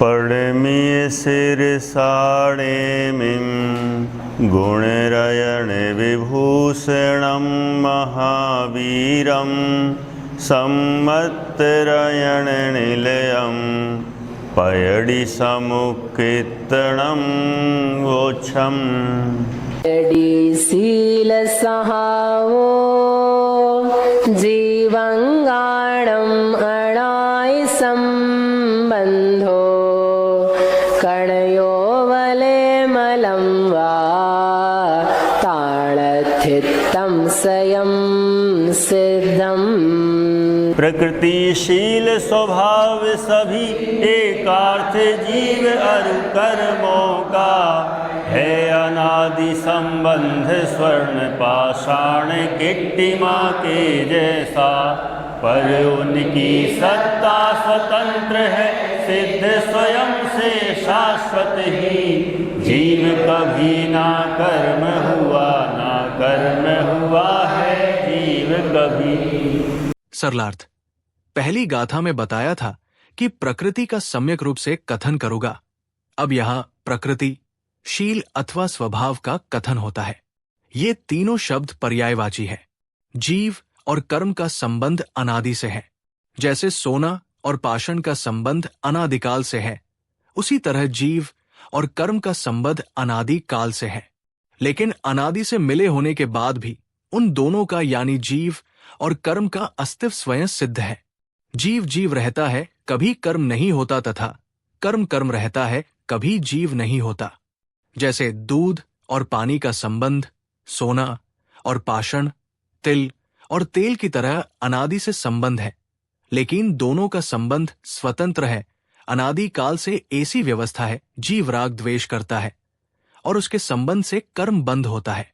पड़मी शिरसाणेमिं गुणरयण विभूषणं महावीरं सम्मत्तरयण निलयं पयडि समुक्कीर्तनं वोच्छम्। शील सहावो जीवंगाणं अणाय संबंधो कणयो वलेमलं वा ताळथित्तं स्वयं सिद्धम्। प्रकृतिशील स्वभाव सभी एकार्थ जीव अरु कर्मों का है अनादि संबंध स्वर्ण पाषाण गिट्टिमा के जैसा, पर उनकी सत्ता स्वतंत्र है सिद्ध स्वयं से शाश्वत ही। जीव कभी ना कर्म हुआ है जीव कभी। सरलार्थ, पहली गाथा में बताया था कि प्रकृति का सम्यक रूप से कथन करूंगा। अब यहाँ प्रकृति, शील अथवा स्वभाव का कथन होता है। ये तीनों शब्द पर्यायवाची है। जीव और कर्म का संबंध अनादि से है। जैसे सोना और पाषाण का संबंध अनादिकाल से है, उसी तरह जीव और कर्म का संबंध अनादि काल से है। लेकिन अनादि से मिले होने के बाद भी उन दोनों का यानी जीव और कर्म का अस्तित्व स्वयं सिद्ध है। जीव जीव रहता है, कभी कर्म नहीं होता, तथा कर्म कर्म रहता है, कभी जीव नहीं होता। जैसे दूध और पानी का संबंध सोना और पाषाण, तिल और तेल की तरह अनादि से संबंध है, लेकिन दोनों का संबंध स्वतंत्र है। अनादि काल से ऐसी व्यवस्था है, जीव राग द्वेष करता है और उसके संबंध से कर्म बंध होता है।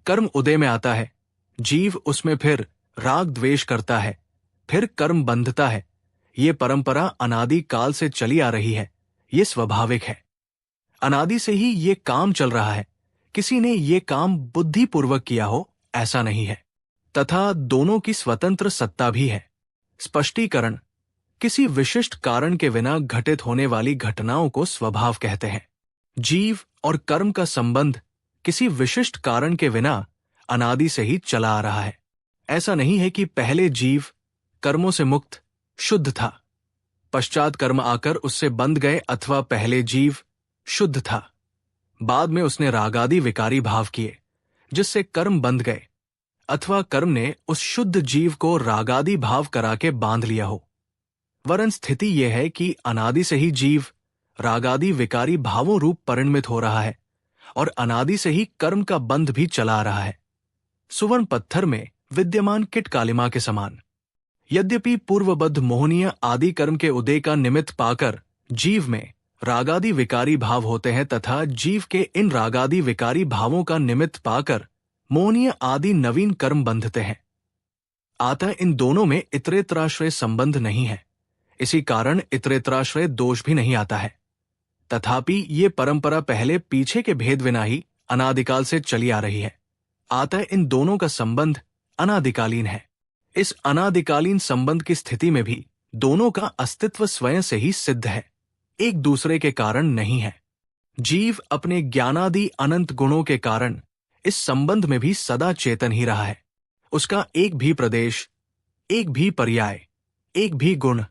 कर्म उदय में आता है, जीव उसमें फिर राग द्वेष करता है, फिर कर्म बंधता है। ये परंपरा अनादि काल से चली आ रही है। ये स्वाभाविक है। अनादि से ही ये काम चल रहा है। किसी ने ये काम बुद्धिपूर्वक किया हो ऐसा नहीं है, तथा दोनों की स्वतंत्र सत्ता भी है। स्पष्टीकरण, किसी विशिष्ट कारण के बिना घटित होने वाली घटनाओं को स्वभाव कहते हैं। जीव और कर्म का संबंध किसी विशिष्ट कारण के बिना अनादि से ही चला आ रहा है। ऐसा नहीं है कि पहले जीव कर्मों से मुक्त शुद्ध था, पश्चात कर्म आकर उससे बंध गए, अथवा पहले जीव शुद्ध था, बाद में उसने रागादि विकारी भाव किए जिससे कर्म बंध गए, अथवा कर्म ने उस शुद्ध जीव को रागादि भाव करा के बांध लिया हो। वरन स्थिति यह है कि अनादि से ही जीव रागादि विकारी भावों रूप परिणमित हो रहा है और अनादि से ही कर्म का बंध भी चला आ रहा है, सुवर्ण पत्थर में विद्यमान किट कालिमा के समान। यद्यपि पूर्वबद्ध मोहनीय आदि कर्म के उदय का निमित्त पाकर जीव में रागादि विकारी भाव होते हैं, तथा जीव के इन रागादि विकारी भावों का निमित्त पाकर मोहनीय आदि नवीन कर्म बंधते हैं। अतः इन दोनों में इतरेतराश्रय संबंध नहीं है। इसी कारण इतरेतराश्रय दोष भी नहीं आता है। तथापि ये परंपरा पहले पीछे के भेद विना ही अनादिकाल से चली आ रही है। अतः इन दोनों का संबंध अनादिकालीन है। इस अनादिकालीन संबंध की स्थिति में भी दोनों का अस्तित्व स्वयं से ही सिद्ध है, एक दूसरे के कारण नहीं है। जीव अपने ज्ञानादि अनंत गुणों के कारण इस संबंध में भी सदा चेतन ही रहा है। उसका एक भी प्रदेश, एक भी पर्याय, एक भी गुण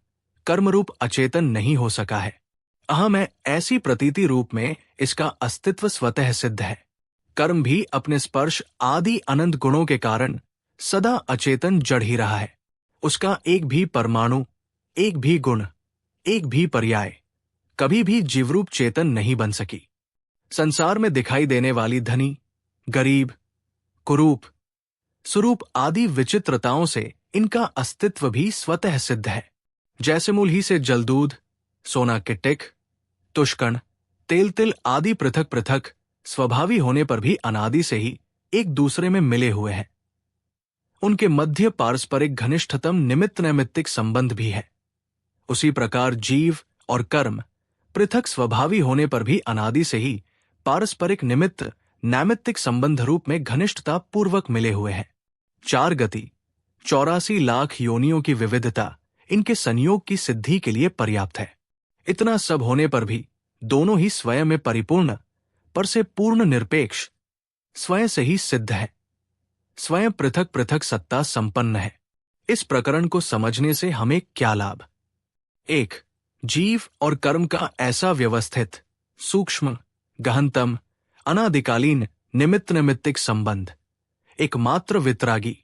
कर्मरूप अचेतन नहीं हो सका है। अहम है ऐसी प्रतीति रूप में इसका अस्तित्व स्वतः सिद्ध है। कर्म भी अपने स्पर्श आदि अनंत गुणों के कारण सदा अचेतन जड़ ही रहा है। उसका एक भी परमाणु, एक भी गुण, एक भी पर्याय कभी भी जीवरूप चेतन नहीं बन सकी। संसार में दिखाई देने वाली धनी, गरीब, कुरूप, सुरूप आदि विचित्रताओं से इनका अस्तित्व भी स्वतः सिद्ध है। जैसे मूल ही से जलदूध, सोना किट्टिक, तुष्कण, तेल तिल आदि पृथक पृथक स्वभावी होने पर भी अनादि से ही एक दूसरे में मिले हुए हैं। उनके मध्य पारस्परिक घनिष्ठतम निमित्त नैमित्तिक संबंध भी है। उसी प्रकार जीव और कर्म पृथक स्वभावी होने पर भी अनादि से ही पारस्परिक निमित्त नैमित्तिक संबंध रूप में घनिष्ठता पूर्वक मिले हुए हैं। 4 गति, 84 लाख योनियों की विविधता इनके संयोग की सिद्धि के लिए पर्याप्त है। इतना सब होने पर भी दोनों ही स्वयं में परिपूर्ण पर से पूर्ण निरपेक्ष स्वयं से ही सिद्ध है, स्वयं पृथक पृथक सत्ता संपन्न है। इस प्रकरण को समझने से हमें क्या लाभ? 1. जीव और कर्म का ऐसा व्यवस्थित, सूक्ष्म, गहनतम, अनादिकालीन निमित्त नैमित्तिक संबंध एकमात्र वितरागी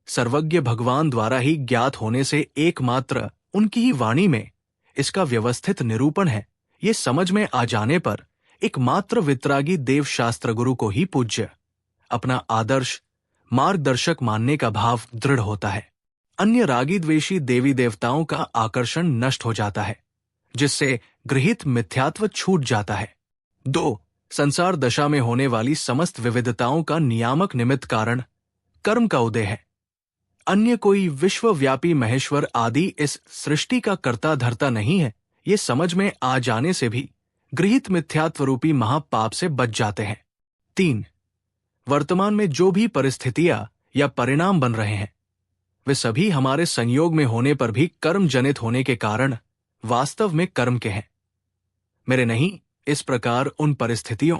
सर्वज्ञ भगवान द्वारा ही ज्ञात होने से एकमात्र उनकी ही वाणी में इसका व्यवस्थित निरूपण है। ये समझ में आ जाने पर एकमात्र वितरागी देव शास्त्र गुरु को ही पूज्य, अपना आदर्श, मार्गदर्शक मानने का भाव दृढ़ होता है। अन्य रागी द्वेषी देवी देवताओं का आकर्षण नष्ट हो जाता है, जिससे गृहीत मिथ्यात्व छूट जाता है। 2. संसार दशा में होने वाली समस्त विविधताओं का नियामक निमित्त कारण कर्म का उदय है। अन्य कोई विश्वव्यापी महेश्वर आदि इस सृष्टि का कर्ता धर्ता नहीं है। ये समझ में आ जाने से भी गृहीत मिथ्यात्व रूपी महापाप से बच जाते हैं। 3. वर्तमान में जो भी परिस्थितियां या परिणाम बन रहे हैं, वे सभी हमारे संयोग में होने पर भी कर्म जनित होने के कारण वास्तव में कर्म के हैं, मेरे नहीं। इस प्रकार उन परिस्थितियों,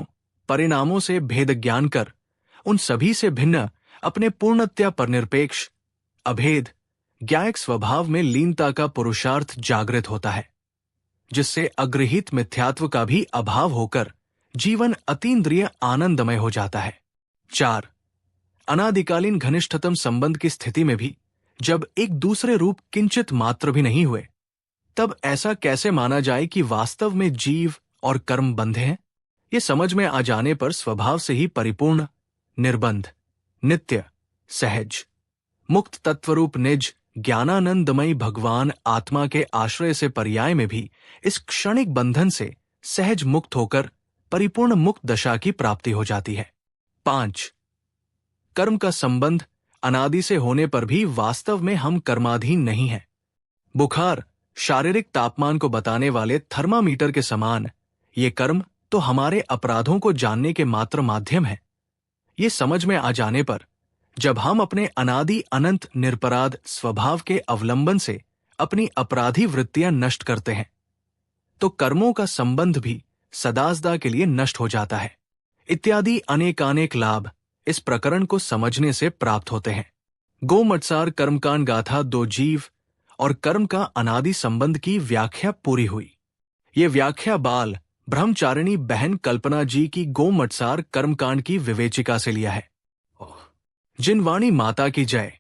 परिणामों से भेद ज्ञान कर उन सभी से भिन्न अपने पूर्णतया पर निरपेक्ष, अभेद, ज्ञायक स्वभाव में लीनता का पुरुषार्थ जागृत होता है, जिससे अग्रहित मिथ्यात्व का भी अभाव होकर जीवन अतीन्द्रिय आनंदमय हो जाता है। 4. अनादिकालीन घनिष्ठतम संबंध की स्थिति में भी जब एक दूसरे रूप किंचित मात्र भी नहीं हुए, तब ऐसा कैसे माना जाए कि वास्तव में जीव और कर्म बंधे हैं? ये समझ में आ जाने पर स्वभाव से ही परिपूर्ण, निर्बंध, नित्य, सहज, मुक्त तत्वरूप निज ज्ञानानंदमयी भगवान आत्मा के आश्रय से पर्याय में भी इस क्षणिक बंधन से सहज मुक्त होकर परिपूर्ण मुक्त दशा की प्राप्ति हो जाती है। 5. कर्म का संबंध अनादि से होने पर भी वास्तव में हम कर्माधीन नहीं हैं। बुखार शारीरिक तापमान को बताने वाले थर्मामीटर के समान ये कर्म तो हमारे अपराधों को जानने के मात्र माध्यम है। ये समझ में आ जाने पर जब हम अपने अनादि अनंत निरपराध स्वभाव के अवलंबन से अपनी अपराधी वृत्तियां नष्ट करते हैं, तो कर्मों का संबंध भी सदासदा के लिए नष्ट हो जाता है। इत्यादि अनेकानेक लाभ इस प्रकरण को समझने से प्राप्त होते हैं। गोमटसार कर्मकांड गाथा 2 जीव और कर्म का अनादि संबंध की व्याख्या पूरी हुई। ये व्याख्या बाल ब्रह्मचारिणी बहन कल्पना जी की गोमटसार कर्मकांड की विवेचिका से लिया है। जिनवाणी माता की जय।